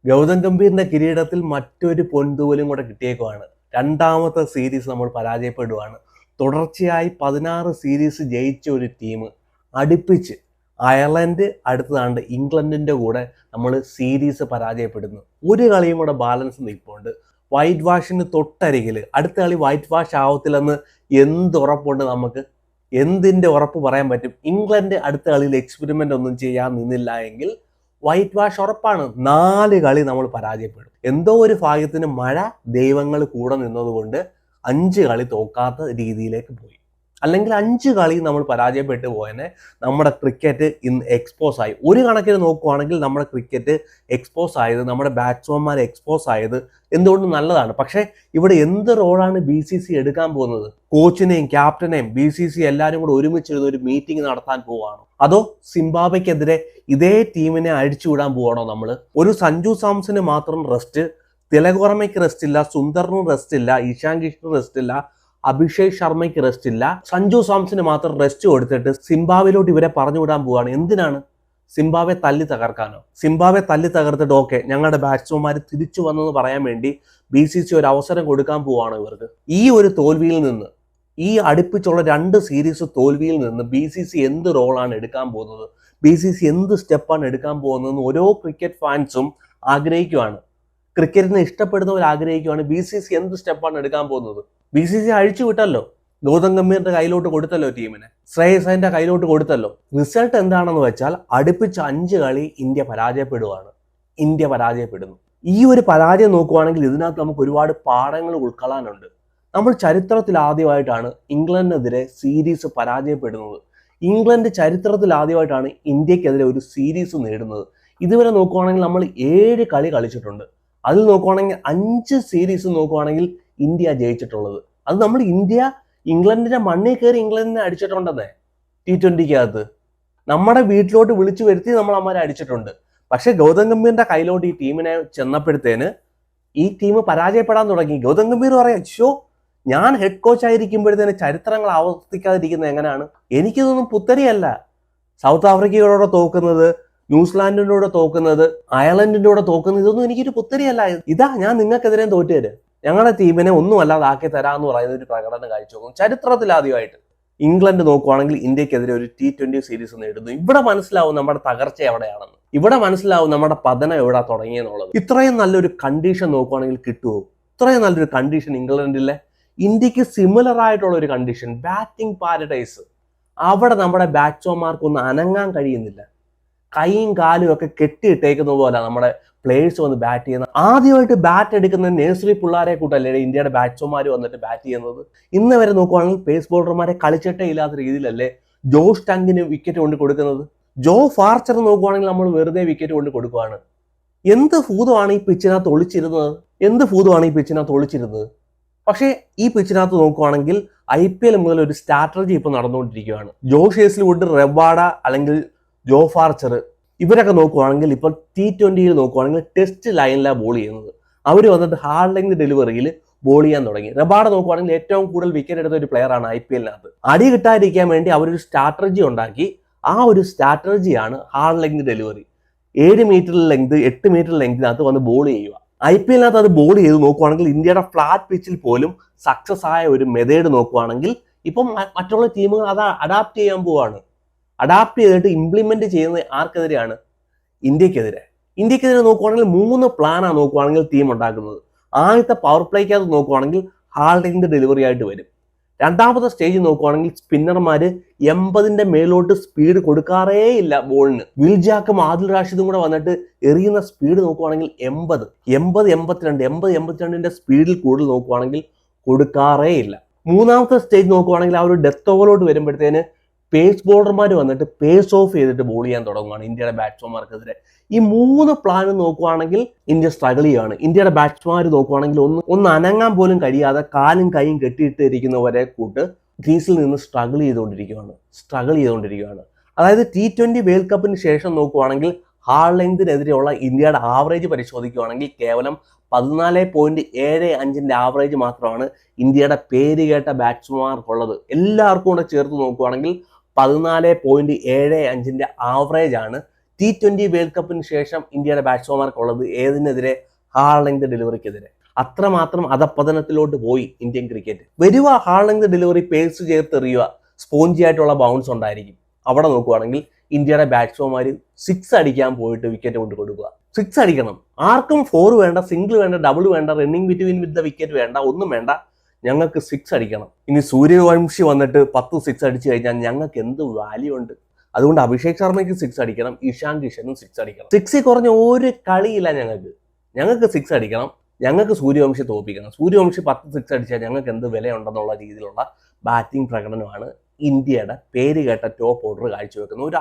ഗൗതം ഗംഭീറിന്റെ കിരീടത്തിൽ മറ്റൊരു പൊൻതൂവലും കൂടെ കിട്ടിയേക്കുവാണ്. രണ്ടാമത്തെ സീരീസ് നമ്മൾ പരാജയപ്പെടുവാണ്. തുടർച്ചയായി 16 സീരീസ് ജയിച്ച ഒരു ടീം അടുപ്പിച്ച് അയർലൻഡ് അടുത്തതാണ്ട് ഇംഗ്ലണ്ടിന്റെ കൂടെ നമ്മൾ സീരീസ് പരാജയപ്പെടുന്നു. ഒരു കളിയും കൂടെ ബാലൻസ് നിൽപ്പുണ്ട്. വൈറ്റ് വാഷിന് തൊട്ടരികിൽ അടുത്ത കളി വൈറ്റ് വാഷ് ആവത്തില്ലെന്ന് എന്തുറപ്പുണ്ട് നമുക്ക്? എന്തിന്റെ ഉറപ്പ് പറയാൻ പറ്റും? ഇംഗ്ലണ്ട് അടുത്ത കളിയിൽ എക്സ്പെരിമെന്റ് ഒന്നും ചെയ്യാൻ നിന്നില്ല എങ്കിൽ വൈറ്റ് വാഷ് ഉറപ്പാണ്. 4 കളി നമ്മൾ പരാജയപ്പെടും. എന്തോ ഒരു ഭാഗ്യത്തിന് മഴ ദൈവങ്ങൾ കൂടെ നിന്നതുകൊണ്ട് 5 കളി തോക്കാത്ത രീതിയിലേക്ക് പോയി. അല്ലെങ്കിൽ 5 കളി നമ്മൾ പരാജയപ്പെട്ടു പോയതിനെ നമ്മുടെ ക്രിക്കറ്റ് ഇന്ന് എക്സ്പോസ് ആയി. ഒരു കണക്കിന് നോക്കുവാണെങ്കിൽ നമ്മുടെ ക്രിക്കറ്റ് എക്സ്പോസ് ആയത്, നമ്മുടെ ബാറ്റ്സ്മാൻമാർ എക്സ്പോസ് ആയത് എന്തുകൊണ്ട് നല്ലതാണ്. പക്ഷേ ഇവിടെ എന്ത് റോളാണ് BCC എടുക്കാൻ പോകുന്നത്? കോച്ചിനെയും ക്യാപ്റ്റനെയും BCC എല്ലാവരും കൂടെ ഒരുമിച്ചിരുന്ന് ഒരു മീറ്റിംഗ് നടത്താൻ പോവുകയാണോ? അതോ സിംബാബ്വെക്കെതിരെ ഇതേ ടീമിനെ അഴിച്ചുവിടാൻ പോവാണോ നമ്മൾ? ഒരു സഞ്ജു സാംസന് മാത്രം റെസ്റ്റ്, തിലക് വർമ്മയ്ക്ക് റെസ്റ്റ് ഇല്ല, സുന്ദറിന് റെസ്റ്റ് ഇല്ല, ഇഷാൻ കിഷന് റെസ്റ്റ് ഇല്ല, അഭിഷേക് ശർമ്മയ്ക്ക് റെസ്റ്റ് ഇല്ല, സഞ്ജു സാംസന് മാത്രം റെസ്റ്റ് കൊടുത്തിട്ട് സിംബാബ്വേയിലോട്ട് ഇവരെ പറഞ്ഞു വിടാൻ പോവാണ്. എന്തിനാണ്? സിംബാബ്വെ തല്ലി തകർക്കാനോ? സിംബാബ്വെ തല്ലി തകർത്തിട്ട് ഓക്കെ ഞങ്ങളുടെ ബാറ്റ്സ്മാൻമാർ തിരിച്ചു വന്നെന്ന് പറയാൻ വേണ്ടി BCC ഒരു അവസരം കൊടുക്കാൻ പോവാണ് ഇവർക്ക്. ഈ ഒരു തോൽവിയിൽ നിന്ന്, ഈ അടുപ്പിച്ചുള്ള 2 സീരീസ് തോൽവിയിൽ നിന്ന് BCC എന്ത് റോളാണ് എടുക്കാൻ പോകുന്നത്, BCC എന്ത് സ്റ്റെപ്പാണ് എടുക്കാൻ പോകുന്നതെന്ന് ഓരോ ക്രിക്കറ്റ് ഫാൻസും ആഗ്രഹിക്കുവാണ്. ക്രിക്കറ്റിനെ ഇഷ്ടപ്പെടുന്നവർ ആഗ്രഹിക്കുവാണ് BCC എന്ത് സ്റ്റെപ്പാണ് എടുക്കാൻ പോകുന്നത്. BCC അഴിച്ചു വിട്ടല്ലോ, ഗൗതം ഗംഭീറിന്റെ കയ്യിലോട്ട് കൊടുത്തല്ലോ ടീമിനെ, ശ്രേയസ് അയ്യറിന്റെ കയ്യിലോട്ട് കൊടുത്തല്ലോ. റിസൾട്ട് എന്താണെന്ന് വെച്ചാൽ അടുപ്പിച്ച് 5 കളി ഇന്ത്യ പരാജയപ്പെടുവാണ്. ഇന്ത്യ പരാജയപ്പെടുന്നു. ഈ ഒരു പരാജയം നോക്കുവാണെങ്കിൽ ഇതിനകത്ത് നമുക്ക് ഒരുപാട് പാഠങ്ങൾ ഉൾക്കൊള്ളാനുണ്ട്. നമ്മൾ ചരിത്രത്തിൽ ആദ്യമായിട്ടാണ് ഇംഗ്ലണ്ടിനെതിരെ സീരീസ് പരാജയപ്പെടുന്നത്. ഇംഗ്ലണ്ട് ചരിത്രത്തിൽ ആദ്യമായിട്ടാണ് ഇന്ത്യക്കെതിരെ ഒരു സീരീസ് നേടുന്നത്. ഇതുവരെ നോക്കുവാണെങ്കിൽ നമ്മൾ 7 കളി കളിച്ചിട്ടുണ്ട്. അതിൽ നോക്കുവാണെങ്കിൽ 5 സീരീസ് നോക്കുവാണെങ്കിൽ ഇന്ത്യ ജയിച്ചിട്ടുള്ളത്. അത് നമ്മൾ ഇന്ത്യ ഇംഗ്ലണ്ടിന്റെ മണ്ണിൽ കയറി ഇംഗ്ലണ്ടിനെ അടിച്ചിട്ടുണ്ടെന്നേ. T20ക്കകത്ത് നമ്മുടെ വീട്ടിലോട്ട് വിളിച്ചു വരുത്തി നമ്മൾ അമ്മമാരെ അടിച്ചിട്ടുണ്ട്. പക്ഷെ ഗൗതം ഗംഭീറിന്റെ കയ്യിലോട്ട് ഈ ടീമിനെ ചെന്നപ്പോഴത്തേന് ഈ ടീം പരാജയപ്പെടാൻ തുടങ്ങി. ഗൗതം ഗംഭീർ പറയാം, ഷോ ഞാൻ ഹെഡ് കോച്ച് ആയിരിക്കുമ്പോഴത്തേന് ചരിത്രങ്ങൾ ആവർത്തിക്കാതിരിക്കുന്നത് എങ്ങനെയാണ്? എനിക്കിതൊന്നും പുത്തരിയല്ല. സൗത്ത് ആഫ്രിക്കയോടെ തോക്കുന്നത്, ന്യൂസിലാൻഡിന്റെ കൂടെ തോക്കുന്നത്, അയർലൻഡിന്റെ കൂടെ തോക്കുന്നത്, ഇതൊന്നും എനിക്കൊരു പുത്തരിയല്ല. ഇതാ ഞാൻ നിങ്ങൾക്കെതിരെ തോറ്റുതരും, ഞങ്ങളുടെ ടീമിനെ ഒന്നും അല്ലാതാക്കി തരാമെന്ന് പറയുന്ന ഒരു പ്രകടനം കാഴ്ചവെക്കും. ചരിത്രത്തിൽ ആദ്യമായിട്ട് ഇംഗ്ലണ്ട് നോക്കുവാണെങ്കിൽ ഇന്ത്യക്കെതിരെ ഒരു T20 സീരീസ് നേടുന്നു. ഇവിടെ മനസ്സിലാവും നമ്മുടെ തകർച്ച എവിടെയാണെന്ന്. ഇവിടെ മനസ്സിലാവും നമ്മുടെ പതനം എവിടെ തുടങ്ങിയെന്നുള്ളത്. ഇത്രയും നല്ലൊരു കണ്ടീഷൻ നോക്കുവാണെങ്കിൽ കിട്ടുമോ? ഇത്രയും നല്ലൊരു കണ്ടീഷൻ ഇംഗ്ലണ്ടിലെ, ഇന്ത്യക്ക് സിമിലർ ആയിട്ടുള്ള ഒരു കണ്ടീഷൻ, ബാറ്റിംഗ് പാരഡൈസ്. അവിടെ നമ്മുടെ ബാറ്റ്സ്മാൻമാർക്കൊന്നും അനങ്ങാൻ കഴിയുന്നില്ല. കൈയും കാലും ഒക്കെ കെട്ടിയിട്ടേക്കുന്ന പോലെ നമ്മുടെ പ്ലേയേഴ്സ് വന്ന് ബാറ്റ് ചെയ്യുന്നത്. ആദ്യമായിട്ട് ബാറ്റ് എടുക്കുന്ന നഴ്സറി പിള്ളേരെ കൂട്ടല്ലേ ഇന്ത്യയുടെ ബാറ്റ്സ്മാൻമാർ വന്നിട്ട് ബാറ്റ് ചെയ്യുന്നത്. ഇന്ന് വരെ നോക്കുവാണെങ്കിൽ പേസ് ബോളർമാരെ കളിച്ചിട്ടേ ഇല്ലാത്ത രീതിയിലല്ലേ ജോഷ് ടങ്കിന് വിക്കറ്റ് കൊണ്ട് കൊടുക്കുന്നത്. ജോ ഫാർച്ചർ നോക്കുവാണെങ്കിൽ നമ്മൾ വെറുതെ വിക്കറ്റ് കൊണ്ട് കൊടുക്കുവാണ്. എന്ത് ഭൂതമാണ് ഈ പിച്ചിനകത്ത് ഒളിച്ചിരുന്നത്? എന്ത് ഭൂതമാണ് ഈ പിച്ചിനകത്ത് ഒളിച്ചിരുന്നത്? പക്ഷേ ഈ പിച്ചിനകത്ത് നോക്കുവാണെങ്കിൽ IPL മുതൽ ഒരു സ്ട്രാറ്റജി ഇപ്പൊ നടന്നുകൊണ്ടിരിക്കുകയാണ്. ജോഷ് ഹേസ്ലിവുഡ്, റബാഡ അല്ലെങ്കിൽ ജോ ഫാർച്ചർ ഇവരൊക്കെ നോക്കുവാണെങ്കിൽ ഇപ്പോൾ T20യിൽ നോക്കുവാണെങ്കിൽ ടെസ്റ്റ് ലൈനിലാണ് ബോൾ ചെയ്യുന്നത്. അവർ വന്നിട്ട് ഹാർഡ് ലെങ്ത് ഡെലിവറിയിൽ ബോൾ ചെയ്യാൻ തുടങ്ങി. റബാഡ നോക്കുവാണെങ്കിൽ ഏറ്റവും കൂടുതൽ വിക്കറ്റ് എടുത്ത ഒരു പ്ലെയറാണ് IPLനകത്ത്. അടി കിട്ടാതിരിക്കാൻ വേണ്ടി അവരൊരു സ്ട്രാറ്റജി ഉണ്ടാക്കി. ആ ഒരു സ്ട്രാറ്റജിയാണ് hard length delivery. 7 metre length, 8 metre ലെങ്തിനകത്ത് വന്ന് ബോൾ ചെയ്യുക. IPLനകത്ത് അത് ബോൾ ചെയ്ത് നോക്കുവാണെങ്കിൽ ഇന്ത്യയുടെ ഫ്ലാറ്റ് പിച്ചിൽ പോലും സക്സസ് ആയ ഒരു മെത്തേഡ് നോക്കുവാണെങ്കിൽ ഇപ്പം മറ്റുള്ള ടീമുകൾ അത് അഡാപ്റ്റ് ചെയ്യാൻ പോവാണ്. അഡാപ്റ്റ് ചെയ്തിട്ട് ഇംപ്ലിമെന്റ് ചെയ്യുന്നത് ആർക്കെതിരെയാണ്? ഇന്ത്യക്കെതിരെ. ഇന്ത്യക്കെതിരെ നോക്കുവാണെങ്കിൽ 3 പ്ലാനാണ് നോക്കുവാണെങ്കിൽ ടീം ഉണ്ടാക്കുന്നത്. ആദ്യത്തെ പവർ പ്ലേക്കകത്ത് നോക്കുവാണെങ്കിൽ ഹാർഡ് ലെങ്ത് ഡെലിവറി ആയിട്ട് വരും. രണ്ടാമത്തെ സ്റ്റേജ് നോക്കുവാണെങ്കിൽ സ്പിന്നർമാര് 80ന്റെ മേലോട്ട് സ്പീഡ് കൊടുക്കാറേ ഇല്ല ബോളിന്. വിൽ ജാക്കും ആദിൽ റാഷിദും കൂടെ വന്നിട്ട് എറിയുന്ന സ്പീഡ് നോക്കുവാണെങ്കിൽ 80, 82, 82ന്റെ സ്പീഡിൽ കൂടുതൽ നോക്കുവാണെങ്കിൽ കൊടുക്കാറേ ഇല്ല. മൂന്നാമത്തെ സ്റ്റേജ് നോക്കുവാണെങ്കിൽ ആ ഒരു ഡെത്ത് ഓവറിലോട്ട് വരുമ്പോഴത്തേന് പേസ് ബോളർമാർ വന്നിട്ട് പേസ് ഓഫ് ചെയ്തിട്ട് ബോൾ ചെയ്യാൻ തുടങ്ങുകയാണ് ഇന്ത്യയുടെ ബാറ്റ്സ്മാൻമാർക്കെതിരെ. ഈ 3 പ്ലാൻ നോക്കുവാണെങ്കിൽ ഇന്ത്യ സ്ട്രഗിൾ ചെയ്യുകയാണ്. ഇന്ത്യയുടെ ബാറ്റ്സ്മാൻമാർ നോക്കുവാണെങ്കിൽ ഒന്ന് അനങ്ങാൻ പോലും കഴിയാതെ കാലും കൈയും കെട്ടിയിട്ടിരിക്കുന്നവരെ കൂട്ട് ക്രീസിൽ നിന്ന് സ്ട്രഗിൾ ചെയ്തുകൊണ്ടിരിക്കുകയാണ്. അതായത് T20 വേൾഡ് കപ്പിന് ശേഷം നോക്കുവാണെങ്കിൽ ഹാർഡ് ലെങ്തിനെതിരെയുള്ള ഇന്ത്യയുടെ ആവറേജ് പരിശോധിക്കുകയാണെങ്കിൽ കേവലം 14.75ന്റെ ആവറേജ് മാത്രമാണ് ഇന്ത്യയുടെ പേര് കേട്ട ബാറ്റ്സ്മാൻമാർക്കുള്ളത്. എല്ലാവർക്കും കൂടെ ചേർത്ത് നോക്കുവാണെങ്കിൽ 14.75ന്റെ ആവറേജ് ആണ് T20 വേൾഡ് കപ്പിന് ശേഷം ഇന്ത്യയുടെ ബാറ്റ്സ്മാൻമാർക്കുള്ളത് ഏതിനെതിരെ? Hall length ഡെലിവറിക്കെതിരെ. അത്രമാത്രം അധപ്പതനത്തിലോട്ട് പോയി ഇന്ത്യൻ ക്രിക്കറ്റ്. വരുക ഹാൾ ലെങ്ത് ഡെലിവറി, പേസ് ചേർത്തെറിയുക, സ്പോഞ്ചി ആയിട്ടുള്ള ബൗൺസ് ഉണ്ടായിരിക്കും. അവിടെ നോക്കുവാണെങ്കിൽ ഇന്ത്യയുടെ ബാറ്റ്സ്മാൻമാർ 6 അടിക്കാൻ പോയിട്ട് വിക്കറ്റ് കൊണ്ട് കൊടുക്കുക. 6 അടിക്കണം. ആർക്കും 4 വേണ്ട, സിംഗിൾ വേണ്ട, ഡബിൾ വേണ്ട, running between with the wicket വേണ്ട, ഒന്നും വേണ്ട. ഞങ്ങൾക്ക് 6 അടിക്കണം. ഇനി സൂര്യവംശി വന്നിട്ട് 10 6 അടിച്ചു കഴിഞ്ഞാൽ ഞങ്ങൾക്ക് എന്ത് വാല്യൂ ഉണ്ട്? അതുകൊണ്ട് അഭിഷേക് ശർമ്മയ്ക്ക് 6 അടിക്കണം, ഇഷാൻ കിഷനും 6 അടിക്കണം. 6 കുറഞ്ഞ ഒരു കളിയില്ല ഞങ്ങൾക്ക് 6 അടിക്കണം. ഞങ്ങൾക്ക് സൂര്യവംശി തോൽപ്പിക്കണം. സൂര്യവംശി 10 6 അടിച്ചാൽ ഞങ്ങൾക്ക് എന്ത് വിലയുണ്ടെന്നുള്ള രീതിയിലുള്ള ബാറ്റിംഗ് പ്രകടനമാണ് ഇന്ത്യയുടെ പേര് കേട്ട ടോപ്പ് ഓർഡർ കാഴ്ചവെക്കുന്നത്. ഒരു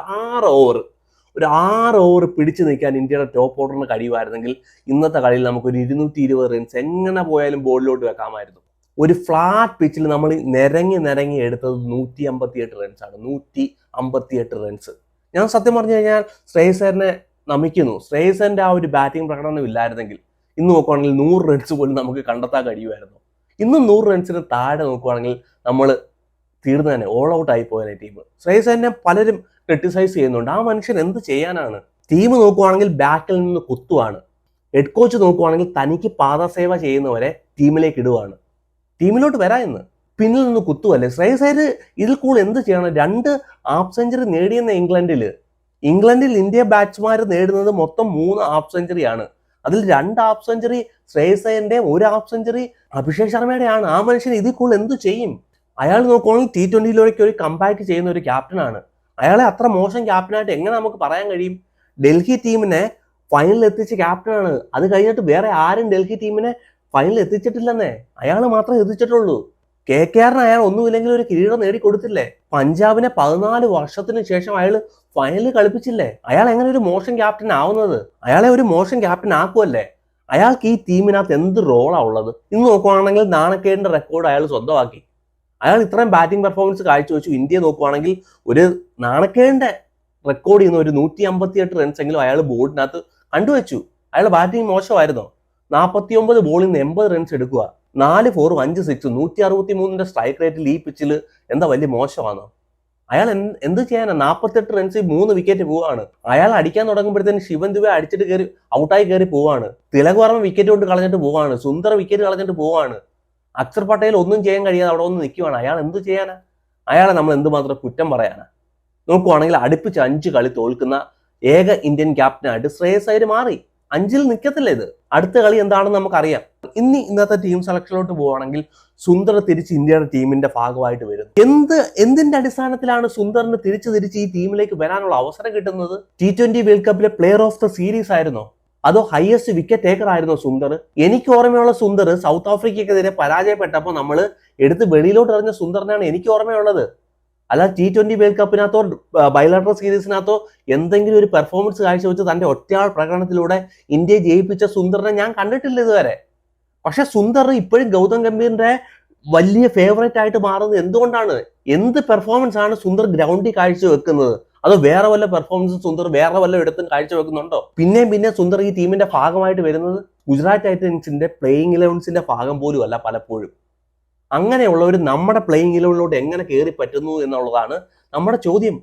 6 ഓവർ പിടിച്ചു നിൽക്കാൻ ഇന്ത്യയുടെ ടോപ്പ് ഓർഡറിന് കഴിയുമായിരുന്നെങ്കിൽ ഇന്നത്തെ കളിയിൽ നമുക്കൊരു 220 റൺസ് എങ്ങനെ പോയാലും ബോളിലോട്ട് വെക്കാമായിരുന്നു. ഒരു ഫ്ലാറ്റ് പിച്ചിൽ നമ്മൾ നിരങ്ങി എടുത്തത് 158 റൺസാണ്. 158 റൺസ്. ഞാൻ സത്യം പറഞ്ഞു കഴിഞ്ഞാൽ ശ്രേയസറിനെ നമിക്കുന്നു. ശ്രേയസറിന്റെ ആ ഒരു ബാറ്റിംഗ് പ്രകടനം ഇല്ലായിരുന്നെങ്കിൽ ഇന്ന് നോക്കുവാണെങ്കിൽ 100 റൺസ് പോലും നമുക്ക് കണ്ടെത്താൻ കഴിയുമായിരുന്നു. ഇന്നും 100 റൺസിന് താഴെ നോക്കുവാണെങ്കിൽ നമ്മൾ തീർന്നു തന്നെ, ഓൾ ഔട്ട് ആയി പോയ ടീം. ശ്രേയസറിനെ പലരും ക്രിട്ടിസൈസ് ചെയ്യുന്നുണ്ട്. ആ മനുഷ്യൻ എന്ത് ചെയ്യാനാണ്? ടീം നോക്കുവാണെങ്കിൽ ബാക്കിൽ നിന്ന് കുത്തുവാണ്. ഹെഡ് കോച്ച് നോക്കുവാണെങ്കിൽ തനിക്ക് പാദസേവ ചെയ്യുന്നവരെ ടീമിലേക്ക് ഇടുവാണ്. ടീമിലോട്ട് വരാമെന്ന് പിന്നിൽ നിന്ന് കുത്തുവല്ലേ. ശ്രേയസർ ഇതിൽ കൂടുതൽ എന്ത് ചെയ്യണം? 2 ഹാഫ് സെഞ്ചുറി നേടിയെന്ന ഇംഗ്ലണ്ടിൽ ഇന്ത്യ ബാറ്റ്സ്മാർ നേടുന്നത് മൊത്തം 3 ഹാഫ് സെഞ്ചുറിയാണ്. അതിൽ 2 ഹാഫ് സെഞ്ചുറി ശ്രേയസറിന്റെ, 1 ഹാഫ് സെഞ്ചുറി അഭിഷേക് ശർമ്മയുടെയാണ്. ആ മനുഷ്യൻ ഇതിൽ കൂടുതൽ എന്ത് ചെയ്യും? അയാൾ നോക്കുവാണെങ്കിൽ T20 ഒരു കമ്പാക്ക് ചെയ്യുന്ന ഒരു ക്യാപ്റ്റനാണ്. അയാളെ അത്ര മോശം ക്യാപ്റ്റനായിട്ട് എങ്ങനെ നമുക്ക് പറയാൻ കഴിയും? ഡൽഹി ടീമിനെ ഫൈനലിൽ എത്തിച്ച ക്യാപ്റ്റനാണ്. അത് കഴിഞ്ഞിട്ട് വേറെ ആരും ഡൽഹി ടീമിനെ ഫൈനലിൽ എത്തിച്ചിട്ടില്ലെന്നേ. അയാൾ മാത്രമേ എത്തിച്ചിട്ടുള്ളൂ. KKR അയാൾ ഒന്നുമില്ലെങ്കിൽ ഒരു കിരീടം നേടിക്കൊടുത്തില്ലേ? പഞ്ചാബിനെ 14 വർഷത്തിന് ശേഷം അയാൾ ഫൈനലിൽ കളിപ്പിച്ചില്ലേ? അയാൾ എങ്ങനെ ഒരു മോശം ക്യാപ്റ്റൻ ആവുന്നത്? അയാളെ ഒരു മോശം ക്യാപ്റ്റൻ ആക്കുമല്ലേ? അയാൾക്ക് ഈ ടീമിനകത്ത് എന്ത് റോളാണ് ഉള്ളത്? ഇന്ന് നോക്കുവാണെങ്കിൽ നാണക്കേടിന്റെ റെക്കോർഡ് അയാൾ സ്വന്തമാക്കി. അയാൾ ഇത്രയും ബാറ്റിംഗ് പെർഫോമൻസ് കാഴ്ചവെച്ചു. ഇന്ത്യ നോക്കുവാണെങ്കിൽ ഒരു നാണക്കേടിന്റെ റെക്കോർഡ് ചെയ്യുന്ന ഒരു 158 റൺസ് എങ്കിലും അയാൾ ബോർഡിനകത്ത് കണ്ടുവച്ചു. അയാൾ ബാറ്റിംഗ് മോശമായിരുന്നോ? 49 ബോളിൽ നിന്ന് 80 റൺസ് എടുക്കുക, 4 4 5 6, 163 സ്ട്രൈക്ക് റേറ്റിൽ ഈ പിച്ചിൽ എന്താ വലിയ മോശമാണോ? അയാൾ എന്ത് ചെയ്യാനാ? 48 റൺസിൽ 3 വിക്കറ്റ് പോവാണ്. അയാൾ അടിക്കാൻ തുടങ്ങുമ്പോഴത്തേന് ശിവൻ ദുബെ അടിച്ചിട്ട് കയറി ഔട്ടായി കയറി പോവാണ്. തിലക് വർമ്മ വിക്കറ്റ് കൊണ്ട് കളഞ്ഞിട്ട് പോവാണ്. സുന്ദർ വിക്കറ്റ് കളഞ്ഞിട്ട് പോവാണ്. അക്ഷർ പട്ടേൽ ഒന്നും ചെയ്യാൻ കഴിയാതെ അവിടെ ഒന്ന് നിൽക്കുവാണ്. അയാൾ എന്ത് ചെയ്യാനാ? അയാളെ നമ്മൾ എന്തുമാത്രം കുറ്റം പറയാനാ? നോക്കുവാണെങ്കിൽ അടുപ്പിച്ച് 5 കളി തോൽക്കുന്ന ഏക ഇന്ത്യൻ ക്യാപ്റ്റനായിട്ട് ശ്രേയസർ മാറി. 5-ൽ നിൽക്കത്തില്ല ഇത്. അടുത്ത കളി എന്താണെന്ന് നമുക്കറിയാം. ഇന്നത്തെ ടീം സെലക്ഷനിലോട്ട് പോവുകയാണെങ്കിൽ സുന്ദർ തിരിച്ച് ഇന്ത്യയുടെ ടീമിന്റെ ഭാഗമായിട്ട് വരുന്നു. എന്തിന്റെ അടിസ്ഥാനത്തിലാണ് സുന്ദറിന് തിരിച്ച് ഈ ടീമിലേക്ക് വരാനുള്ള അവസരം കിട്ടുന്നത്? T20 വേൾഡ് കപ്പിലെ പ്ലെയർ ഓഫ് ദ സീരീസ് ആയിരുന്നോ? അതോ ഹയസ്റ്റ് വിക്കറ്റ് ടേക്കർ ആയിരുന്നോ സുന്ദർ? എനിക്ക് ഓർമ്മയുള്ള സുന്ദർ സൗത്ത് ആഫ്രിക്കയ്ക്കെതിരെ പരാജയപ്പെട്ടപ്പോൾ നമ്മൾ എടുത്ത് വെളിയിലോട്ട് എറിഞ്ഞ സുന്ദറിനാണ് എനിക്ക് ഓർമ്മയുള്ളത്. അല്ല T20 വേൾഡ് കപ്പിനകത്തോ ബൈലാറ്ററൽ സീരീസിനകത്തോ എന്തെങ്കിലും ഒരു പെർഫോമൻസ് കാഴ്ചവെച്ച് തന്റെ ഒറ്റയാൾ പ്രകടനത്തിലൂടെ ഇന്ത്യയെ ജയിപ്പിച്ച സുന്ദറിനെ ഞാൻ കണ്ടിട്ടില്ല ഇതുവരെ. പക്ഷെ സുന്ദർ ഇപ്പോഴും ഗൗതം ഗംഭീറിന്റെ വലിയ ഫേവറേറ്റ് ആയിട്ട് മാറുന്നത് എന്തുകൊണ്ടാണ്? എന്ത് പെർഫോമൻസ് ആണ് സുന്ദർ ഗ്രൗണ്ടിൽ കാഴ്ചവെക്കുന്നത്? അതോ വേറെ വല്ല പെർഫോമൻസ് സുന്ദർ വേറെ വല്ല ഇടത്തും കാഴ്ചവെക്കുന്നുണ്ടോ? പിന്നെ സുന്ദർ ഈ ടീമിന്റെ ഭാഗമായിട്ട് വരുന്നത് ഗുജറാത്ത് ടൈറ്റൻസിന്റെ പ്ലേയിങ് 11സിന്റെ ഭാഗം പോലും അല്ല പലപ്പോഴും. അങ്ങനെയുള്ളവർ നമ്മുടെ പ്ലേയിങ് 11ലോട്ട് എങ്ങനെ കയറി പറ്റുന്നു എന്നുള്ളതാണ് നമ്മുടെ ചോദ്യം.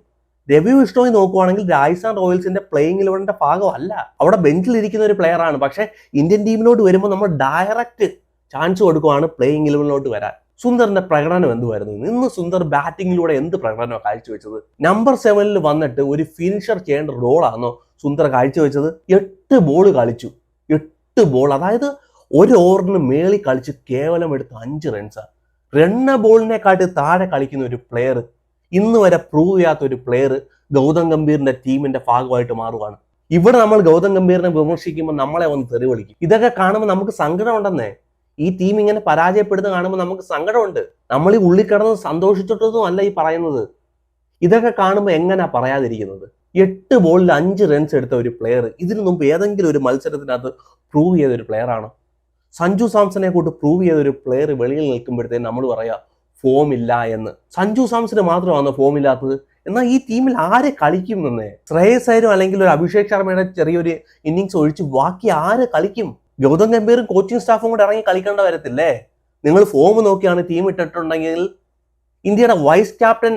രവി വിഷ്ണോയി നോക്കുവാണെങ്കിൽ രാജസ്ഥാൻ റോയൽസിന്റെ പ്ലേയിങ് 11ന്റെ ഭാഗമല്ല. അവിടെ ബെഞ്ചിൽ ഇരിക്കുന്ന ഒരു പ്ലെയർ ആണ്. പക്ഷെ ഇന്ത്യൻ ടീമിലോട്ട് വരുമ്പോൾ നമ്മൾ ഡയറക്റ്റ് ചാൻസ് കൊടുക്കുവാണ് പ്ലേയിങ് 11ലോട്ട് വരാൻ. സുന്ദറിന്റെ പ്രകടനം എന്തുവായിരുന്നു? ഇന്ന് സുന്ദർ ബാറ്റിങ്ങിലൂടെ എന്ത് പ്രകടനമാണ് കാഴ്ചവെച്ചത്? നമ്പർ 7-ൽ വന്നിട്ട് ഒരു ഫിനിഷർ ചെയ്യേണ്ട റോളാണോ സുന്ദർ കാഴ്ചവെച്ചത്? 8 ബോൾ കളിച്ചു. 8 ബോൾ, അതായത് 1 ഓവറിന് മേളിൽ കളിച്ച് കേവലം എടുത്ത് 5 റൺസാണ്. റണ്ണ ബോളിനെക്കാട്ടി താഴെ കളിക്കുന്ന ഒരു പ്ലെയർ, ഇന്ന് വരെ പ്രൂവ് ചെയ്യാത്ത ഒരു പ്ലെയർ ഗൗതം ഗംഭീറിന്റെ ടീമിന്റെ ഭാഗമായിട്ട് മാറുകയാണ്. ഇവിടെ നമ്മൾ ഗൗതം ഗംഭീറിനെ വിമർശിക്കുമ്പോൾ നമ്മളെ ഒന്ന് തെറി വിളിക്കും. ഇതൊക്കെ കാണുമ്പോൾ നമുക്ക് സങ്കടം ഉണ്ടെന്നേ. ഈ ടീം ഇങ്ങനെ പരാജയപ്പെടുന്നത് കാണുമ്പോൾ നമുക്ക് സങ്കടമുണ്ട്. നമ്മൾ ഈ ഉള്ളിൽ കിടന്ന് സന്തോഷിച്ചിട്ടൊന്നും അല്ല ഈ പറയുന്നത്. ഇതൊക്കെ കാണുമ്പോൾ എങ്ങനെയാ പറയാതിരിക്കുന്നത്? 8 ബോളിൽ 5 റൺസ് എടുത്ത ഒരു പ്ലെയർ ഇതിനു മുമ്പ് ഏതെങ്കിലും ഒരു മത്സരത്തിനകത്ത് പ്രൂവ് ചെയ്ത ഒരു പ്ലെയർ ആണോ? സഞ്ജു സാംസനെ കൊണ്ട് പ്രൂവ് ചെയ്ത ഒരു പ്ലെയർ വെളിയിൽ നിൽക്കുമ്പോഴത്തേക്കും നമ്മൾ പറയാ ഫോം ഇല്ല എന്ന്. സഞ്ജു സാംസന് മാത്രമാണോ ഫോം ഇല്ലാത്തത്? എന്നാൽ ഈ ടീമിൽ ആരെ കളിക്കും എന്നേ? ശ്രേയസരും അല്ലെങ്കിൽ ഒരു അഭിഷേക് ശർമ്മയുടെ ചെറിയൊരു ഇന്നിങ്സ് ഒഴിച്ച് ബാക്കി ആര് കളിക്കും? ഗൗതം ഗംഭീറും കോച്ചിങ് സ്റ്റാഫും കൂടെ ഇറങ്ങി കളിക്കേണ്ട വരത്തില്ലേ? നിങ്ങൾ ഫോം നോക്കിയാണ് ടീം ഇട്ടിട്ടുണ്ടെങ്കിൽ ഇന്ത്യയുടെ വൈസ് ക്യാപ്റ്റൻ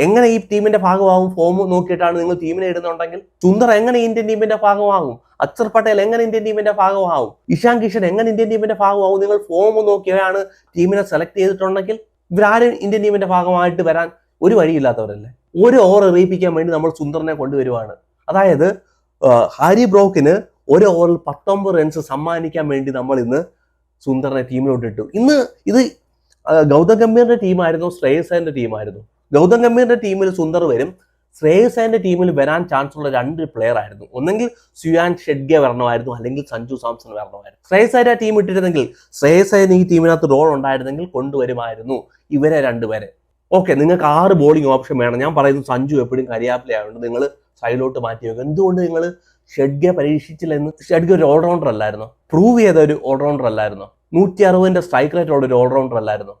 എങ്ങനെ ഈ ടീമിന്റെ ഭാഗമാകും? ഫോം നോക്കിയിട്ടാണ് നിങ്ങൾ ടീമിനെ ഇടുന്നുണ്ടെങ്കിൽ സുന്ദർ എങ്ങനെ ഇന്ത്യൻ ടീമിന്റെ ഭാഗമാകും? അക്ഷർ പട്ടേൽ എങ്ങനെ ഇന്ത്യൻ ടീമിന്റെ ഭാഗമാകും? ഇഷാൻ കിഷൻ എങ്ങനെ ഇന്ത്യൻ ടീമിന്റെ ഭാഗമാകും? നിങ്ങൾ ഫോം നോക്കിയാണ് ടീമിനെ സെലക്ട് ചെയ്തിട്ടുണ്ടെങ്കിൽ ഇവരാരും ഇന്ത്യൻ ടീമിന്റെ ഭാഗമായിട്ട് വരാൻ ഒരു വഴിയില്ലാത്തവരല്ലേ? ഒരു ഓവർ എറിയിപ്പിക്കാൻ വേണ്ടി നമ്മൾ സുന്ദറിനെ കൊണ്ടുവരുവാണ്. അതായത് ഹാരി ബ്രോക്കിന് ഒരു ഓവറിൽ 19 റൺസ് സമ്മാനിക്കാൻ വേണ്ടി നമ്മൾ ഇന്ന് സുന്ദറിനെ ടീമിലോട്ട് ഇട്ടു. ഇന്ന് ഇത് ഗൗതം ഗംഭീറിന്റെ ടീമായിരുന്നു, ശ്രേയസ് അയ്യറിന്റെ ടീമായിരുന്നു. ഗൗതം ഗംഭീറിന്റെ ടീമിൽ സുന്ദർ വരും, ശ്രേയസ് അയ്യറിന്റെ ടീമിൽ വരാൻ ചാൻസ് ഉള്ള 2 പ്ലെയർ ആയിരുന്നു. ഒന്നെങ്കിൽ സുയാൻ ഷെഡ്ഗെ വരണമായിരുന്നു, അല്ലെങ്കിൽ സഞ്ജു സാംസൺ വരണമായിരുന്നു. ശ്രേയസ് അയ്യർ ടീം ഇട്ടിരുന്നെങ്കിൽ, ശ്രേയസ് അയ്യർ ഈ ടീമിനകത്ത് റോൾ ഉണ്ടായിരുന്നെങ്കിൽ കൊണ്ടുവരുമായിരുന്നു ഇവരെ 2 പേരെ. ഓക്കെ, നിങ്ങൾക്ക് 6 ബോളിംഗ് ഓപ്ഷൻ വേണം. ഞാൻ പറയുന്നു സഞ്ജു എപ്പോഴും കരിയാപ്പിലായതുകൊണ്ട് നിങ്ങൾ സൈഡിലോട്ട് മാറ്റി വെക്കുക. എന്തുകൊണ്ട് നിങ്ങൾ ഷെഡ്ഗെ പരീക്ഷിച്ചില്ല എന്ന്? ഷെഡ്ഗെ ഒരു ഓൾറൗണ്ടർ അല്ലായിരുന്നു? പ്രൂവ് ചെയ്ത ഒരു ഓൾറൗണ്ടർ അല്ലായിരുന്നു? 160 സ്ട്രൈക്ക് റേറ്റ് ഉള്ള ഒരു ഓൾറൗണ്ടർ അല്ലായിരുന്നു?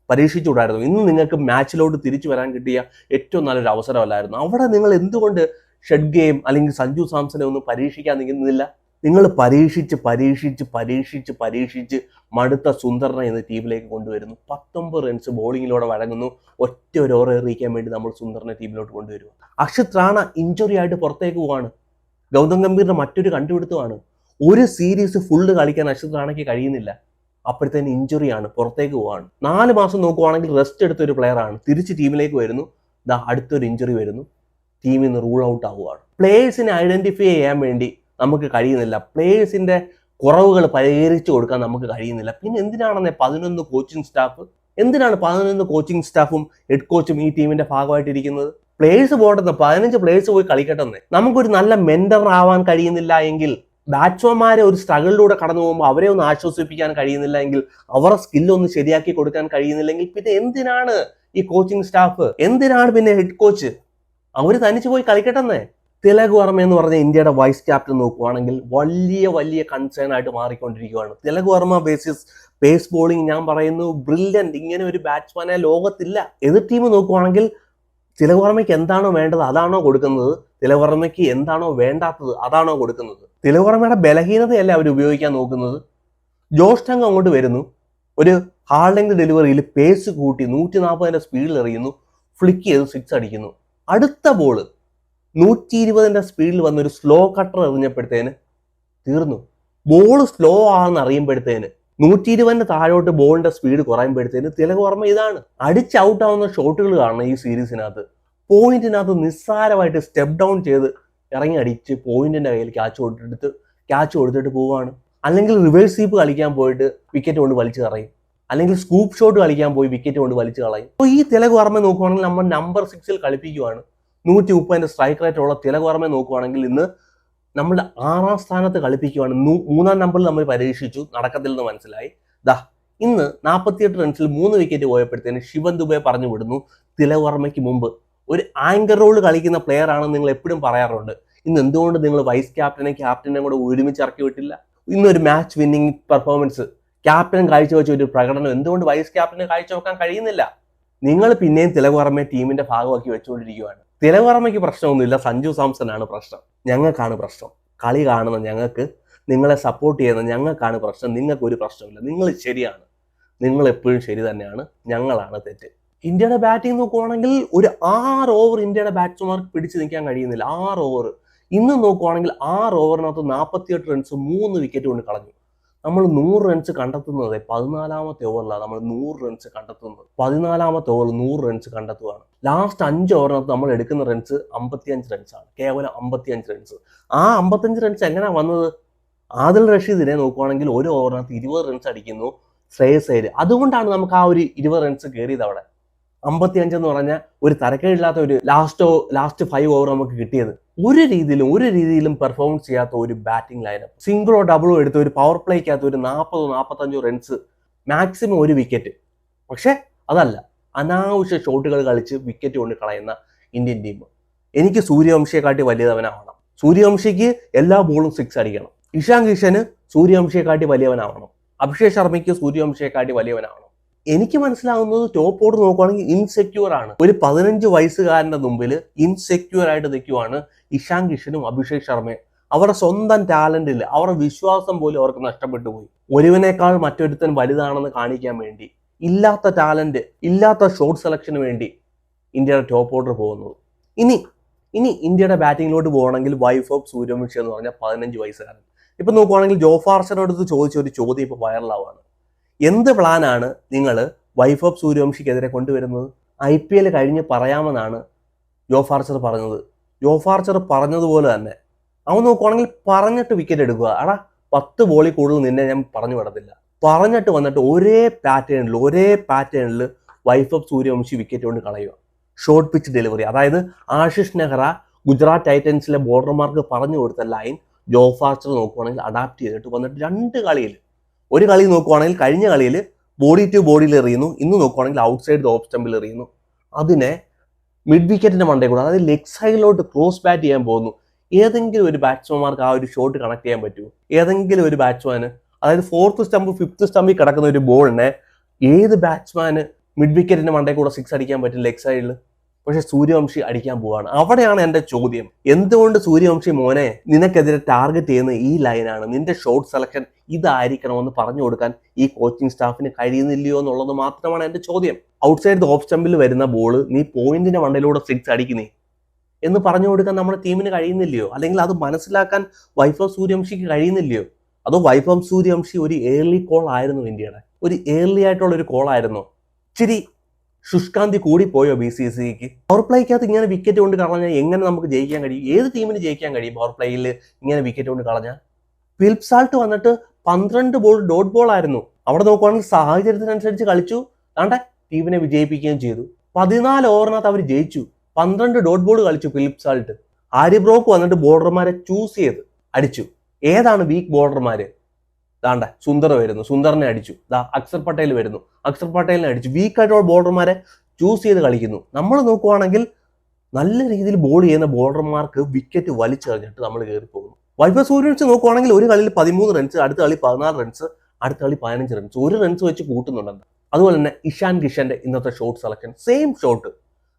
പരീക്ഷിച്ചുകൂടായിരുന്നു? ഇന്ന് നിങ്ങൾക്ക് മാച്ചിലോട്ട് തിരിച്ചു വരാൻ കിട്ടിയ ഏറ്റവും നല്ലൊരു അവസരമല്ലായിരുന്നു? അവിടെ നിങ്ങൾ എന്തുകൊണ്ട് ഷെഡ്ഗെയും അല്ലെങ്കിൽ സഞ്ജു സാംസനെ ഒന്നും പരീക്ഷിക്കാൻ നിൽക്കുന്നില്ല? നിങ്ങൾ പരീക്ഷിച്ച് മടുത്ത സുന്ദറിനെ ഇന്ന് ടീമിലേക്ക് കൊണ്ടുവരുന്നു. 19 റൺസ് ബോളിങ്ങിലൂടെ വഴങ്ങുന്നു. ഒറ്റ ഒരു ഓവർ എറിയിക്കാൻ വേണ്ടി നമ്മൾ സുന്ദറിനെ ടീമിലോട്ട് കൊണ്ടുവരുന്നു. അക്ഷിത് റാണ ഇഞ്ചുറി ആയിട്ട് പുറത്തേക്ക് പോവാണ്. ഗൗതം ഗംഭീറിന്റെ മറ്റൊരു കണ്ടുപിടുത്തമാണ്. ഒരു സീരീസ് ഫുള്ള് കളിക്കാൻ അക്ഷിത് റാണയ്ക്ക് കഴിയുന്നില്ല. അപ്പോഴത്തേന് ഇഞ്ചുറിയാണ്, പുറത്തേക്ക് പോവാണ്. 4 മാസം നോക്കുവാണെങ്കിൽ റെസ്റ്റ് എടുത്ത ഒരു പ്ലെയർ ആണ്. തിരിച്ച് ടീമിലേക്ക് വരുന്നു, അടുത്തൊരു ഇഞ്ചുറി വരുന്നു, ടീമിൽ നിന്ന് റൂൾ ഔട്ട് ആവുകയാണ്. പ്ലേയേഴ്സിനെ ഐഡന്റിഫൈ ചെയ്യാൻ വേണ്ടി നമുക്ക് കഴിയുന്നില്ല. പ്ലേയേഴ്സിന്റെ കുറവുകൾ പരിഹരിച്ചു കൊടുക്കാൻ നമുക്ക് കഴിയുന്നില്ല. പിന്നെ എന്തിനാണെന്നേ 11 കോച്ചിങ് സ്റ്റാഫ്? എന്തിനാണ് 11 കോച്ചിങ് സ്റ്റാഫും ഹെഡ് കോച്ചും ഈ ടീമിന്റെ ഭാഗമായിട്ടിരിക്കുന്നത്? പ്ലേയേഴ്സ് പോട്ടെന്ന്, 15 പ്ലേയേഴ്സ് പോയി കളിക്കട്ടെന്ന്. നമുക്കൊരു നല്ല മെന്റർ ആവാൻ കഴിയുന്നില്ല എങ്കിൽ, ബാറ്റ്സ്മാൻമാരെ ഒരു സ്ട്രഗിളിലൂടെ കടന്നു പോകുമ്പോൾ അവരെ ഒന്ന് ആശ്വസിപ്പിക്കാൻ കഴിയുന്നില്ല എങ്കിൽ, അവരുടെ സ്കില്ലൊന്ന് ശരിയാക്കി കൊടുക്കാൻ കഴിയുന്നില്ലെങ്കിൽ പിന്നെ എന്തിനാണ് ഈ കോച്ചിങ് സ്റ്റാഫ്? എന്തിനാണ് പിന്നെ ഹെഡ് കോച്ച്? അവര് തനിച്ച് പോയി കളിക്കട്ടെന്നേ. തിലക് വർമ്മ എന്ന് പറഞ്ഞ ഇന്ത്യയുടെ വൈസ് ക്യാപ്റ്റൻ നോക്കുവാണെങ്കിൽ വലിയ കൺസേൺ ആയിട്ട് മാറിക്കൊണ്ടിരിക്കുകയാണ്. തിലക് വർമ്മ പേസ് ബോളിംഗ് ഞാൻ പറയുന്നു ബ്രില്യന്റ്. ഇങ്ങനെ ഒരു ബാറ്റ്സ്മാനെ ലോകത്തില്ല. എതിർ ടീം നോക്കുവാണെങ്കിൽ തിലക് വർമ്മയ്ക്ക് എന്താണോ വേണ്ടത് അതാണോ കൊടുക്കുന്നത്, തിലക് വർമ്മയ്ക്ക് എന്താണോ വേണ്ടാത്തത് അതാണോ കൊടുക്കുന്നത്. തിലക് വർമ്മയുടെ ബലഹീനതയല്ല അവർ ഉപയോഗിക്കാൻ നോക്കുന്നത്. ജോഷ് ടങ് അങ്ങോട്ട് വരുന്നു, ഒരു ഹാർഡ് ലെങ്ത് ഡെലിവറിയിൽ പേസ് കൂട്ടി 140 സ്പീഡിൽ എറിയുന്നു, ഫ്ലിക്ക് ചെയ്ത് 6 അടിക്കുന്നു. അടുത്ത ബോള് 120 സ്പീഡിൽ വന്നൊരു സ്ലോ കട്ടർ എറിഞ്ഞപ്പോഴത്തേന് തീർന്നു. ബോൾ സ്ലോ ആണെന്ന് അറിയുമ്പോഴത്തേന് 120 താഴോട്ട് ബോളിന്റെ സ്പീഡ് കുറയുമ്പോഴത്തേന് തിലക് വർമ്മ ഇതാണ് അടിച്ച് ഔട്ട് ആവുന്ന ഷോട്ടുകൾ കാണണം. ഈ സീരീസിനകത്ത് പോയിന്റിനകത്ത് നിസ്സാരമായിട്ട് സ്റ്റെപ്പ് ഡൗൺ ചെയ്ത് ഇറങ്ങി അടിച്ച് പോയിന്റിന്റെ കയ്യിൽ ക്യാച്ച് കൊടുത്തിട്ട് പോവാണ്. അല്ലെങ്കിൽ റിവേഴ്സ് സ്വീപ്പ് കളിക്കാൻ പോയിട്ട് വിക്കറ്റ് കൊണ്ട് വലിച്ചു കളയും, അല്ലെങ്കിൽ സ്കൂപ്പ് ഷോട്ട് കളിക്കാൻ പോയി വിക്കറ്റ് കൊണ്ട് വലിച്ചു കളയും. അപ്പോൾ ഈ തിലക് വർമ്മ നോക്കുവാണെങ്കിൽ നമ്മൾ നമ്പർ 6 കളിപ്പിക്കുവാണ്. 130 സ്ട്രൈക്ക് റേറ്റ് ഉള്ള തിലക് വർമ്മയെ നോക്കുവാണെങ്കിൽ ഇന്ന് നമ്മൾ 6ാം സ്ഥാനത്ത് കളിപ്പിക്കുവാണ്. 3ാം നമ്പറിൽ നമ്മൾ പരീക്ഷിച്ചു, നടക്കത്തില്ലെന്ന് മനസ്സിലായി. ഇന്ന് 48 റൺസിൽ 3 വിക്കറ്റ് പോയപ്പോഴത്തേന് ശിവൻ ദുബെ പറഞ്ഞു വിടുന്നു. തിലക് വർമ്മയ്ക്ക് മുമ്പ് ഒരു ആങ്കർ റോൾ കളിക്കുന്ന പ്ലെയർ ആണെന്ന് നിങ്ങൾ എപ്പോഴും പറയാറുണ്ട്. ഇന്ന് എന്തുകൊണ്ട് നിങ്ങൾ വൈസ് ക്യാപ്റ്റനെ കൂടെ ഒരുമിച്ച് ഇറക്കി വിട്ടില്ല? ഇന്നൊരു മാച്ച് വിന്നിംഗ് പെർഫോമൻസ് ക്യാപ്റ്റൻ കാഴ്ചവെച്ച ഒരു പ്രകടനം എന്തുകൊണ്ട് വൈസ് ക്യാപ്റ്റന് കാഴ്ചവെക്കാൻ കഴിയുന്നില്ല? നിങ്ങൾ പിന്നെയും തിലക് വർമ്മയെ ടീമിന്റെ ഭാഗമാക്കി വെച്ചുകൊണ്ടിരിക്കുകയാണ്. തിലക് വർമ്മയ്ക്ക് പ്രശ്നമൊന്നുമില്ല, സഞ്ജു സാംസൺ ആണ് പ്രശ്നം. ഞങ്ങൾക്കാണ് പ്രശ്നം. കളി കാണുന്ന ഞങ്ങൾക്ക്, നിങ്ങളെ സപ്പോർട്ട് ചെയ്യുന്ന ഞങ്ങൾക്കാണ് പ്രശ്നം. നിങ്ങൾക്ക് ഒരു പ്രശ്നമില്ല, നിങ്ങൾ ശരിയാണ്, നിങ്ങൾ എപ്പോഴും ശരി തന്നെയാണ്, ഞങ്ങളാണ് തെറ്റ്. ഇന്ത്യയുടെ ബാറ്റിംഗ് നോക്കുവാണെങ്കിൽ ഒരു 6 ഓവർ ഇന്ത്യയുടെ ബാറ്റ്സ്മാർക്ക് പിടിച്ചു നിൽക്കാൻ കഴിയുന്നില്ല. 6 ഓവർ ഇന്ന് നോക്കുവാണെങ്കിൽ 6 ഓവറിനകത്ത് 48 റൺസ് 3 വിക്കറ്റ് കൊണ്ട് കളഞ്ഞു. നമ്മൾ 100 റൺസ് കണ്ടെത്തുന്നത് 14ാമത്തെ ഓവറിലാണ്. നമ്മൾ 100 റൺസ് കണ്ടെത്തുന്നത് 14ാമത്തെ ഓവർ 100 റൺസ് കണ്ടെത്തുകയാണ്. ലാസ്റ്റ് 5 ഓവറിനകത്ത് നമ്മൾ എടുക്കുന്ന റൺസ് 55 റൺസാണ്, കേവലം 55 റൺസ്. ആ 55 റൺസ് എങ്ങനെയാണ് വന്നത്? ആദിൽ റഷീദിനെ നോക്കുവാണെങ്കിൽ ഒരു ഓവറിനകത്ത് 20 റൺസ് അടിക്കുന്നു ശ്രേയസ് അയ്യർ. അതുകൊണ്ടാണ് നമുക്ക് ആ ഒരു 20 റൺസ് കയറിയത്. അവിടെ 55 എന്ന് പറഞ്ഞാൽ ഒരു തരക്കേടില്ലാത്ത ഒരു ലാസ്റ്റ് 5 ഓവർ നമുക്ക് കിട്ടിയത്. ഒരു രീതിയിലും പെർഫോമൻസ് ചെയ്യാത്ത ഒരു ബാറ്റിംഗ് ലൈനപ്പ്. സിംഗിളോ ഡബിളോ എടുത്ത് ഒരു പവർ പ്ലേക്കകത്ത് ഒരു 40-45 റൺസ്, മാക്സിമം ഒരു വിക്കറ്റ്. പക്ഷെ അതല്ല, അനാവശ്യ ഷോട്ടുകൾ കളിച്ച് വിക്കറ്റ് കൊണ്ട് കളയുന്ന ഇന്ത്യൻ ടീം. എനിക്ക് സൂര്യവംശിയെക്കാട്ടി വലിയവനാവണം. സൂര്യവംശിക്ക് എല്ലാ ബോളും 6 അടിക്കണം. ഇഷാൻ കിഷന് സൂര്യവംശിയെക്കാട്ടി വലിയവനാവണം. അഭിഷേക് ശർമ്മയ്ക്ക് സൂര്യവംശിയെക്കാട്ടി വലിയവനാവണം. എനിക്ക് മനസ്സിലാവുന്നത് ടോപ്പ് ഓർഡർ നോക്കുവാണെങ്കിൽ ഇൻസെക്യൂർ ആണ്. ഒരു 15 വയസ്സുകാരന്റെ മുമ്പിൽ ഇൻസെക്യൂർ ആയിട്ട് നിൽക്കുവാണ് ഇഷാൻ കിഷനും അഭിഷേക് ശർമ്മയും. അവരുടെ സ്വന്തം ടാലന്റിൽ അവരുടെ വിശ്വാസം പോലും അവർക്ക് നഷ്ടപ്പെട്ടു പോയി. ഒരുവനേക്കാൾ മറ്റൊരുത്തൻ വലുതാണെന്ന് കാണിക്കാൻ വേണ്ടി, ഇല്ലാത്ത ടാലന്റ്, ഇല്ലാത്ത ഷോട്ട് സെലക്ഷന് വേണ്ടി ഇന്ത്യയുടെ ടോപ്പ് ഓർഡർ പോകുന്നത്. ഇനി ഇനി ഇന്ത്യയുടെ ബാറ്റിങ്ങിലോട്ട് പോകണമെങ്കിൽ വൈഫ് ഓഫ് സൂര്യവംശി എന്ന് പറഞ്ഞാൽ 15 വയസ്സുകാരൻ. ഇപ്പൊ നോക്കുവാണെങ്കിൽ ജോഫ് ആർച്ചറിനോട് ചോദിച്ച ഒരു ചോദ്യം ഇപ്പൊ വൈറലാവാണ്. എന്ത് പ്ലാനാണ് നിങ്ങൾ വൈഫ് ഓഫ് സൂര്യവംശിക്കെതിരെ കൊണ്ടുവരുന്നത്? IPL കഴിഞ്ഞ് പറയാമെന്നാണ് ജോഫ് ആർച്ചർ പറഞ്ഞത്. ജോഫ് ആർച്ചർ പറഞ്ഞതുപോലെ തന്നെ അവൻ നോക്കുവാണെങ്കിൽ പറഞ്ഞിട്ട് വിക്കറ്റ് എടുക്കുക. 10 ബോളിൽ കൂടുതൽ നിന്നെ ഞാൻ പറഞ്ഞു വിടത്തില്ല. പറഞ്ഞിട്ട് വന്നിട്ട് ഒരേ പാറ്റേണിൽ വൈഫ് ഓഫ് സൂര്യവംശി വിക്കറ്റ് കൊണ്ട് കളയുക. ഷോർട്ട് പിച്ച് ഡെലിവറി, അതായത് ആശിഷ് നെഹ്റ ഗുജറാത്ത് ടൈറ്റൻസിലെ ബോർഡർമാർക്ക് പറഞ്ഞു കൊടുത്ത ലൈൻ ജോഫ് ആർച്ചർ നോക്കുവാണെങ്കിൽ അഡാപ്റ്റ് ചെയ്തിട്ട് വന്നിട്ട് 2 കളിയിൽ, ഒരു കളി നോക്കുവാണെങ്കിൽ കഴിഞ്ഞ കളിയിൽ ബോഡി ടു ബോഡിയിൽ എറിയുന്നു, ഇന്ന് നോക്കുവാണെങ്കിൽ ഔട്ട്സൈഡ് ദ ഓഫ് സ്റ്റമ്പിൽ എറിയുന്നു. അതിനെ മിഡ് വിക്കറ്റിന്റെ മണ്ടേ കൂടെ, അതായത് ലെഗ് സൈഡിലോട്ട് ക്രോസ് ബാറ്റ് ചെയ്യാൻ പോകുന്നു. ഏതെങ്കിലും ഒരു ബാറ്റ്സ്മാൻമാർക്ക് ആ ഒരു ഷോട്ട് കണക്ട് ചെയ്യാൻ പറ്റുമോ? ഏതെങ്കിലും ഒരു ബാറ്റ്സ്മാന്, അതായത് 4th സ്റ്റമ്പ് 5th സ്റ്റമ്പിൽ കിടക്കുന്ന ഒരു ബോളിനെ ഏത് ബാറ്റ്സ്മാന് മിഡ് വിക്കറ്റിന്റെ മണ്ടേ കൂടെ 6 അടിക്കാൻ പറ്റും ലെഗ് സൈഡിൽ? പക്ഷെ സൂര്യവംശി അടിക്കാൻ പോവാണ്. അവിടെയാണ് എന്റെ ചോദ്യം. എന്തുകൊണ്ട് സൂര്യവംശി മോനെ നിനക്കെതിരെ ടാർഗറ്റ് ചെയ്യുന്ന ഈ ലൈനാണ്, നിന്റെ ഷോട്ട് സെലക്ഷൻ ഇതായിരിക്കണമെന്ന് പറഞ്ഞു കൊടുക്കാൻ ഈ കോച്ചിങ് സ്റ്റാഫിന് കഴിയുന്നില്ലയോ എന്നുള്ളത് മാത്രമാണ് എന്റെ ചോദ്യം. ഔട്ട്സൈഡ് ദ ഓഫ് സ്റ്റമ്പിൽ വരുന്ന ബോൾ നീ പോയിന്റിന്റെ മണ്ടയിലൂടെ 6 അടിക്കുന്നേ എന്ന് പറഞ്ഞു കൊടുക്കാൻ നമ്മുടെ ടീമിന് കഴിയുന്നില്ലയോ? അല്ലെങ്കിൽ അത് മനസ്സിലാക്കാൻ വൈഫ് ഓഫ് സൂര്യവംശിക്ക് കഴിയുന്നില്ലയോ? അതോ വൈഫ് ഓഫ് സൂര്യവംശി ഒരു ഏർലി കോൾ ആയിരുന്നു ഇന്ത്യയുടെ? ഒരു ഏർലി ആയിട്ടുള്ള ഒരു കോൾ ആയിരുന്നു? ഇച്ചിരി ശുഷ്കാന്തി കൂടിപ്പോയോ BCCക്ക്? പവർ പ്ലേക്കകത്ത് ഇങ്ങനെ വിക്കറ്റ് കൊണ്ട് കളഞ്ഞാൽ എങ്ങനെ നമുക്ക് ജയിക്കാൻ കഴിയും? ഏത് ടീമിന് ജയിക്കാൻ കഴിയും പവർ പ്ലേയിൽ ഇങ്ങനെ വിക്കറ്റ് കൊണ്ട് കളഞ്ഞാൽ? ഫിലിപ്പ് സാൾട്ട് വന്നിട്ട് 12 ബോൾ ഡോട്ട് ബോൾ ആയിരുന്നു. അവിടെ നോക്കുവാണെങ്കിൽ സാഹചര്യത്തിനനുസരിച്ച് കളിച്ചു, താണ്ടെ ടീമിനെ വിജയിപ്പിക്കുകയും ചെയ്തു. 14 ഓവറിനകത്ത് അവർ ജയിച്ചു. 12 ഡോട്ട് ബോൾ കളിച്ചു ഫിലിപ്പ് സാൾട്ട്. ആര്യ ബ്രോക്ക് വന്നിട്ട് ബോർഡർമാരെ ചൂസ് ചെയ്ത് അടിച്ചു. ഏതാണ് വീക്ക് ബോർഡർമാര്? ദാണ്ട സുന്ദർ വരുന്നു, സുന്ദറിനെ അടിച്ചു. അക്സർ പട്ടേൽ വരുന്നു, അക്സർ പട്ടേലിനെ അടിച്ചു. വീക്കായിട്ടുള്ള ബോർഡർമാരെ ചൂസ് ചെയ്ത് കളിക്കുന്നു. നമ്മൾ നോക്കുവാണെങ്കിൽ നല്ല രീതിയിൽ ബോൾ ചെയ്യുന്ന ബോർഡർമാർക്ക് വിക്കറ്റ് വലിച്ചെറിഞ്ഞിട്ട് നമ്മൾ കയറി പോകുന്നു. വൈഫ് ഓഫ് സൂര്യവംശി നോക്കുവാണെങ്കിൽ ഒരു കളിയിൽ 13 റൺസ്, അടുത്ത കളി 14 റൺസ്, അടുത്ത കളി 15 റൺസ്, 1 റൺസ് വെച്ച് കൂട്ടുന്നുണ്ടെന്ന്. അതുപോലെ തന്നെ ഇഷാൻ കിഷന്റെ ഇന്നത്തെ shot selection same shot,